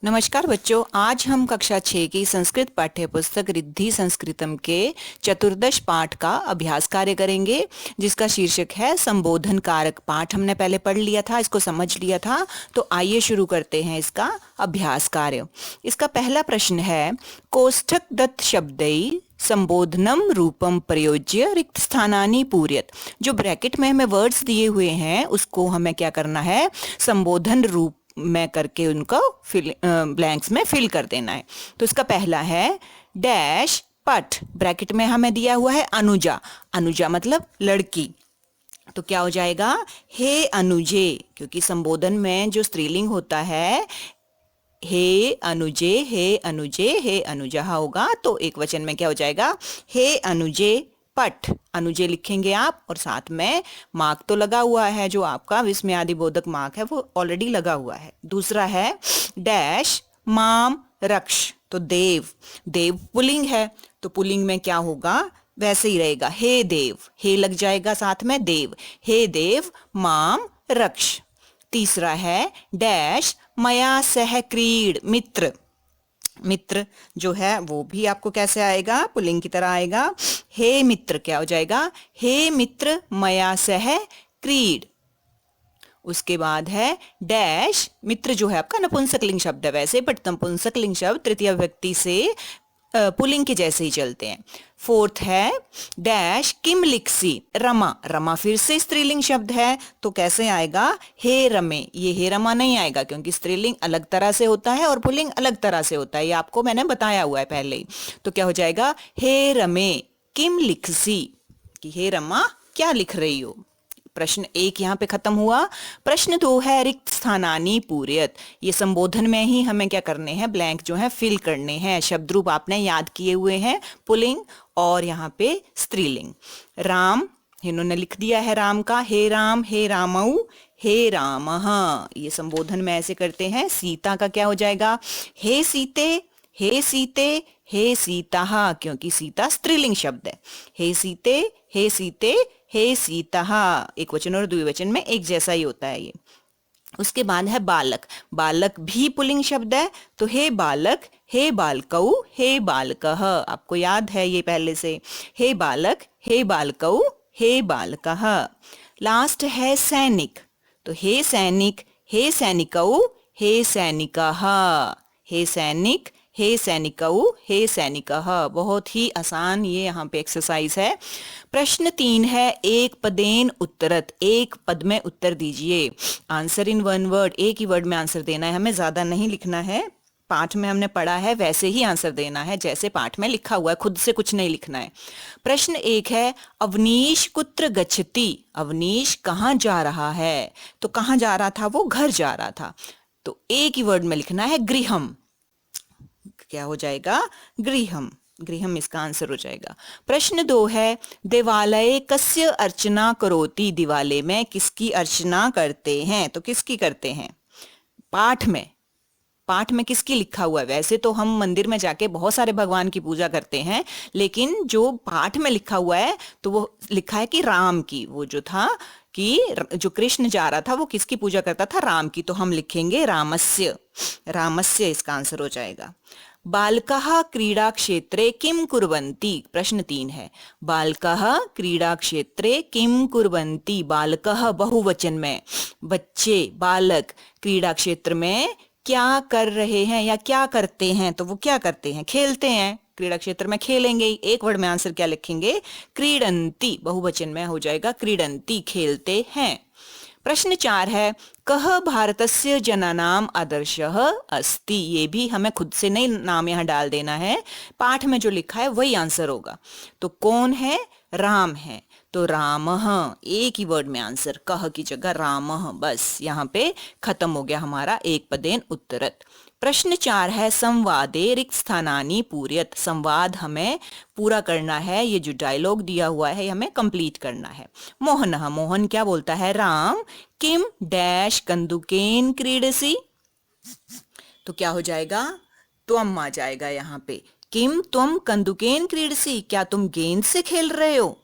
नमस्कार बच्चों, आज हम कक्षा 6 की संस्कृत पाठ्य पुस्तक रिद्धि संस्कृतम के चतुर्दश पाठ का अभ्यास कार्य करेंगे, जिसका शीर्षक है संबोधन कारक। पाठ हमने पहले पढ़ लिया था, इसको समझ लिया था। तो आइए शुरू करते हैं इसका अभ्यास कार्य। इसका पहला प्रश्न है, कोष्ठक दत्त शब्दै संबोधनम रूपम प्रयोज्य रिक्त स्थानानि पूर्यत। जो ब्रैकेट में हमें वर्ड्स दिए हुए हैं उसको हमें क्या करना है, संबोधन रूप में करके उनको ब्लैंक्स में फिल कर देना है। तो इसका पहला है डैश पट, ब्रैकेट में हमें दिया हुआ है अनुजा। अनुजा मतलब लड़की, तो क्या हो जाएगा, हे अनुजे, क्योंकि संबोधन में जो स्त्रीलिंग होता है हे अनुजे, हे अनुजे, हे अनुजा होगा, तो एक वचन में क्या हो जाएगा, हे अनुजे पट। अनुजे लिखेंगे आप, और साथ में मार्क तो लगा हुआ है, जो आपका विस्मयादिबोधक मार्क है वो ऑलरेडी लगा हुआ है। दूसरा है डैश माम रक्ष, तो देव, देव पुल्लिंग है, तो पुल्लिंग में क्या होगा, वैसे ही रहेगा, हे देव, हे लग जाएगा साथ में देव, हे देव माम रक्ष। तीसरा है डैश मया सह क्रीड, मित्र। मित्र जो है वो भी आपको कैसे आएगा, पुल्लिंग की तरह आएगा, हे मित्र क्या हो जाएगा, हे मित्र मया सह क्रीड। उसके बाद है डैश, मित्र जो है आपका नपुंसकलिंग शब्द है वैसे, बट नपुंसकलिंग शब्द तृतीय व्यक्ति से पुल्लिंग के जैसे ही चलते हैं। फोर्थ है डैश किम लिखसी, रमा। रमा फिर से स्त्रीलिंग शब्द है, तो कैसे आएगा, हे रमे। ये हे रमा नहीं आएगा, क्योंकि स्त्रीलिंग अलग तरह से होता है और पुल्लिंग अलग तरह से होता है, ये आपको मैंने बताया हुआ है पहले ही। तो क्या हो जाएगा, हे रमे किम लिखसी, कि हे रमा क्या लिख रही हो। प्रश्न 1 यहाँ पे खत्म हुआ। प्रश्न 2 है रिक्त स्थानानि पूर्यत। ये संबोधन में ही हमें क्या करने हैं, ब्लैंक जो है फिल करने हैं। शब्द रूप आपने याद किए हुए हैं, पुल्लिंग और यहाँ पे स्त्रीलिंग। राम इन्होंने लिख दिया है राम का, हे राम, हे रामऊ, हे रामः, ये संबोधन में ऐसे करते हैं। सीता का क्या हो जाएगा, हे सीते, हे सीते, हे सीता, क्योंकि सीता स्त्रीलिंग शब्द है। हे सीते, हे सीते, हे सीता, एक वचन और द्विवचन में एक जैसा ही होता है ये। उसके बाद है बालक। बालक भी पुल्लिंग शब्द है, तो हे बालक, हे बालकऊ, हे बालकः, आपको याद है ये पहले से, हे बालक, हे बालकऊ, हे बालकः। लास्ट है सैनिक, तो हे सैनिक, हे सैनिकऊ, हे सैनिकः, हे सैनिक, हे सैनिकऊ, हे सैनिकः। बहुत ही आसान ये यहाँ पे एक्सरसाइज है। प्रश्न 3 है एक पदेन उत्तरत, एक पद में उत्तर दीजिए। आंसर इन वन वर्ड, एक ही वर्ड में आंसर देना है, हमें ज्यादा नहीं लिखना है। पाठ में हमने पढ़ा है वैसे ही आंसर देना है जैसे पाठ में लिखा हुआ है, खुद से कुछ नहीं लिखना है। प्रश्न 1 है अवनीश कुत्र गच्छति, अवनीश कहाँ जा रहा है, तो कहाँ जा रहा था, वो घर जा रहा था, तो एक ही वर्ड में लिखना है गृहम, क्या हो जाएगा, गृहम, गृहम इसका आंसर हो जाएगा। प्रश्न 2 है देवालय कस्य अर्चना करोति, दिवालय में किसकी अर्चना करते हैं, तो किसकी करते हैं, पाठ में, पाठ में किसकी लिखा हुआ है। वैसे तो हम मंदिर में जाके बहुत सारे भगवान की पूजा करते हैं, लेकिन जो पाठ में लिखा हुआ है तो वो लिखा है कि राम की, वो जो था कि जो कृष्ण जा रहा था वो किसकी पूजा करता था, राम की, तो हम लिखेंगे रामस्य, रामस्य इसका आंसर हो जाएगा। बालकः क्रीडा क्षेत्रे किम कुर्वन्ति, प्रश्न 3 है बालकः क्रीडा क्षेत्रे किम कुर्वन्ति, बालकः बहुवचन में, बच्चे, बालक क्रीडा क्षेत्र में क्या कर रहे हैं या क्या करते हैं, तो वो क्या करते हैं, खेलते हैं, क्रीड़ा क्षेत्र में खेलेंगे। एक वर्ड में आंसर क्या लिखेंगे, क्रीडन्ति, बहुवचन में हो जाएगा क्रीडन्ति, खेलते हैं। प्रश्न 4 है कह भारतस्य जनानाम आदर्शः अस्ति, ये भी हमें खुद से नहीं नाम यहाँ डाल देना है, पाठ में जो लिखा है वही आंसर होगा। तो कौन है, राम है, तो रामः, एक ही वर्ड में आंसर, कह की जगह रामः, बस यहाँ पे खत्म हो गया हमारा एक पदेन उत्तरत। प्रश्न 4 है संवादे रिक्त स्थानानि पूर्यत, संवाद हमें पूरा करना है, ये जो डायलॉग दिया हुआ है हमें कंप्लीट करना है। मोहनः, मोहन क्या बोलता है, राम किम डैश कंदुकेन क्रीडसी, तो क्या हो जाएगा, त्वम आ जाएगा यहाँ पे, किम त्वम कंदुकेन क्रीडसी, क्या तुम गेंद से खेल रहे हो,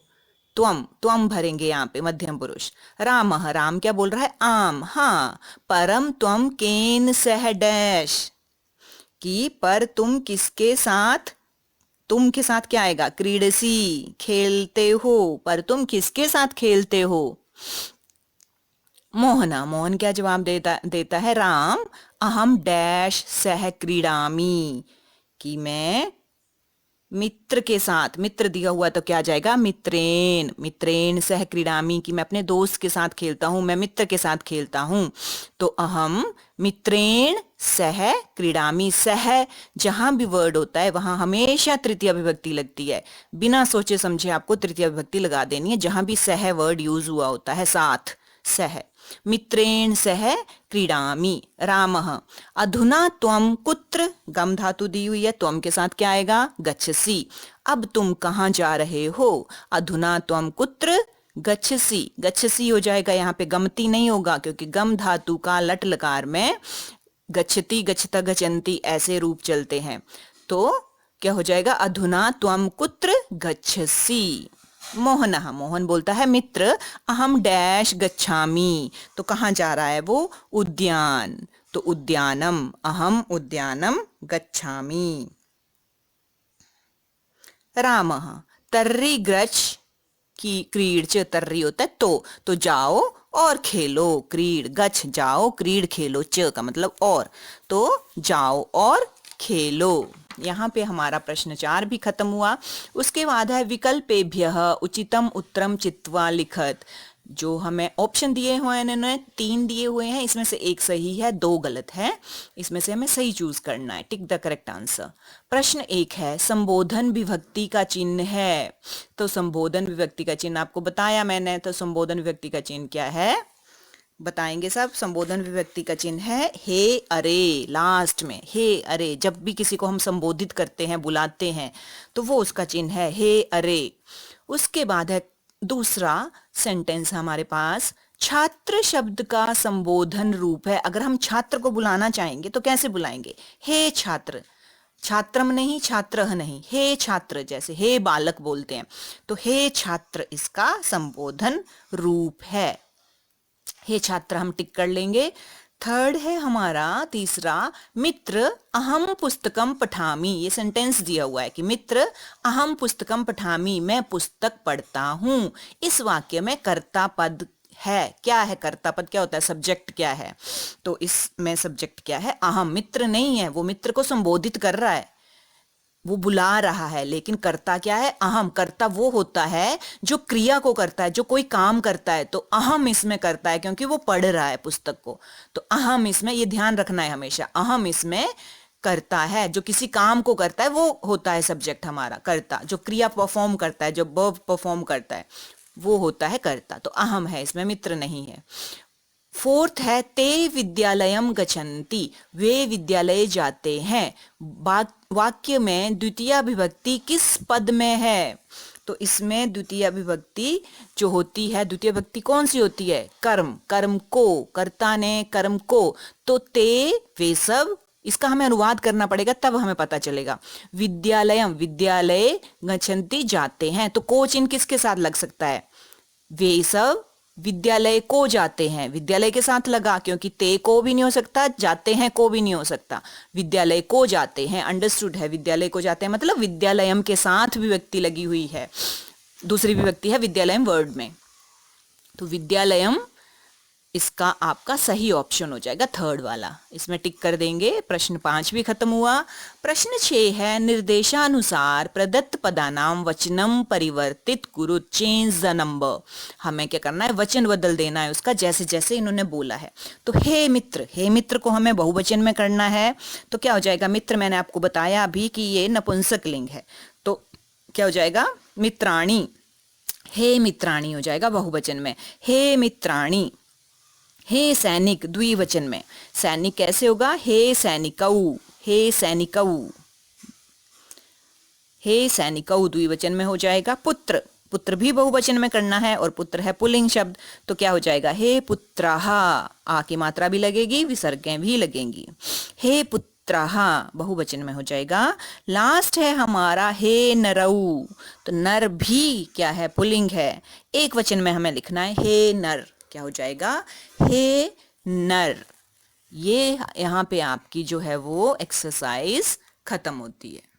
त्वम, त्वम भरेंगे यहाँ पे मध्यम पुरुष। रामः, राम क्या बोल रहा है, आम, हाँ, परम त्वम केन सह डैश, कि पर तुम किसके साथ, तुम के साथ क्या आएगा, क्रीडसी, खेलते हो, पर तुम किसके साथ खेलते हो। मोहना, मोहन क्या जवाब देता देता है, राम अहम डैश सह क्रीडामी, कि मैं मित्र के साथ, मित्र दिया हुआ तो क्या जाएगा, मित्रेण, मित्रेण सह क्रीडामी, कि मैं अपने दोस्त के साथ खेलता हूं, मैं मित्र के साथ खेलता हूं। तो अहम मित्रेण सह क्रीडामी, सह जहां भी वर्ड होता है वहां हमेशा तृतीय विभक्ति लगती है, बिना सोचे समझे आपको तृतीय विभक्ति लगा देनी है जहां भी सह वर्ड यूज हुआ होता है, साथ, सह। मित्रेण सह क्रीडामि रामः। अधुना त्वम कुत्र, गम धातु दी हुई है, त्वम के साथ क्या आएगा, गच्छसि। अब तुम कहाँ जा रहे हो, अधुना त्वम कुत्र गच्छसि, गच्छसि हो जाएगा, यहाँ पे गमती नहीं होगा क्योंकि गम धातु का लट लकार में गच्छति गच्छता गच्छन्ति ऐसे रूप चलते हैं। तो क्या हो जाएगा, अधुना त्वम कुत्र गच्छसि। मोहनः, मोहन बोलता है मित्र, अहम डैश गच्छामि, तो कहाँ जा रहा है वो, उद्यान, तो उद्यानम, अहम उद्यानम गच्छामि। रामः तर्री ग्रच की क्रीड च, तर्री होता है तो जाओ और खेलो, क्रीड गच्छ जाओ, क्रीड खेलो, च का मतलब और, तो जाओ और खेलो। यहाँ पे हमारा प्रश्न 4 भी खत्म हुआ। उसके बाद है विकल्पेभ्यः उचितम उत्तरम चित्वा लिखत। जो हमें ऑप्शन दिए हुए हैं, इन्होंने 3 दिए हुए हैं, इसमें से एक सही है, 2 गलत है, इसमें से हमें सही चूज करना है, टिक द करेक्ट आंसर। प्रश्न 1 है संबोधन विभक्ति का चिन्ह है, तो संबोधन विभक्ति का चिन्ह आपको बताया मैंने, तो संबोधन विभक्ति का चिन्ह क्या है, बताएंगे सब। संबोधन विभक्ति का चिन्ह है हे अरे, लास्ट में हे अरे, जब भी किसी को हम संबोधित करते हैं, बुलाते हैं, तो वो उसका चिन्ह है हे अरे। उसके बाद है दूसरा सेंटेंस हमारे पास, छात्र शब्द का संबोधन रूप है। अगर हम छात्र को बुलाना चाहेंगे तो कैसे बुलाएंगे, हे छात्र, छात्रम नहीं, छात्रः नहीं, हे छात्र, जैसे हे बालक बोलते हैं, तो हे छात्र इसका संबोधन रूप है, हे छात्र हम टिक कर लेंगे। थर्ड है हमारा तीसरा, मित्र अहम पुस्तकम पठामि, ये सेंटेंस दिया हुआ है कि मित्र अहम पुस्तकम पठामि, मैं पुस्तक पढ़ता हूं। इस वाक्य में कर्ता पद है, क्या है कर्ता पद, क्या होता है, सब्जेक्ट क्या है, तो इसमें सब्जेक्ट क्या है, अहम, मित्र नहीं है, वो मित्र को संबोधित कर रहा है, वो बुला रहा है, लेकिन कर्ता क्या है, अहम। कर्ता वो होता है जो क्रिया को करता है, जो कोई काम करता है, तो अहम इसमें करता है क्योंकि वो पढ़ रहा है पुस्तक को, तो अहम इसमें, ये ध्यान रखना है हमेशा, अहम इसमें करता है, जो किसी काम को करता है वो होता है सब्जेक्ट हमारा कर्ता, जो क्रिया परफॉर्म करता है, जो वर्ब परफॉर्म करता है वो होता है कर्ता, तो अहम है इसमें, मित्र नहीं है। फोर्थ है ते विद्यालयम गच्छन्ति, वे विद्यालय जाते हैं। वाक्य में द्वितीय विभक्ति किस पद में है, तो इसमें द्वितीय विभक्ति जो होती है, द्वितीय विभक्ति कौन सी होती है, कर्म, कर्म को, कर्ता ने कर्म को, तो ते वे सब, इसका हमें अनुवाद करना पड़ेगा तब हमें पता चलेगा। विद्यालयम, विद्यालय, गच्छन्ति जाते हैं, तो को चिन्ह किसके साथ लग सकता है, वे सब विद्यालय को जाते हैं, विद्यालय के साथ लगा क्योंकि ते को भी नहीं हो सकता, जाते हैं को भी नहीं हो सकता, विद्यालय को जाते हैं, अंडरस्टूड है, विद्यालय को जाते हैं मतलब विद्यालयम के साथ विभक्ति लगी हुई है, दूसरी विभक्ति है विद्यालयम वर्ड में, तो विद्यालयम इसका आपका सही ऑप्शन हो जाएगा, थर्ड वाला, इसमें टिक कर देंगे। प्रश्न 5 भी खत्म हुआ। प्रश्न 6 है निर्देशानुसार प्रदत्त पदानाम वचनम परिवर्तित कुरु, चेंज द नंबर। हमें क्या करना है, वचन बदल देना है उसका, जैसे जैसे इन्होंने बोला है। तो हे मित्र, हे मित्र को हमें बहुवचन में करना है, तो क्या हो जाएगा, मित्र मैंने आपको बताया अभी कि ये नपुंसक लिंग है, तो क्या हो जाएगा, मित्राणी, हे मित्राणी हो जाएगा बहुवचन में। हे मित्राणी, हे सैनिक द्विवचन में, सैनिक कैसे होगा, हे सैनिकऊ, हे सैनिकऊ, हे सैनिकऊ द्विवचन में हो जाएगा। पुत्र, पुत्र भी बहुवचन में करना है और पुत्र है पुल्लिंग शब्द, तो क्या हो जाएगा, हे पुत्रः, आ की मात्रा भी लगेगी, विसर्गें भी लगेंगी, हे पुत्रः बहुवचन में हो जाएगा। लास्ट है हमारा हे नरऊ, तो नर भी क्या है, पुल्लिंग है, एक वचन में हमें लिखना है, हे नर, क्या हो जाएगा, हे नर, ये यहाँ पे आपकी जो है वो एक्सरसाइज खत्म होती है।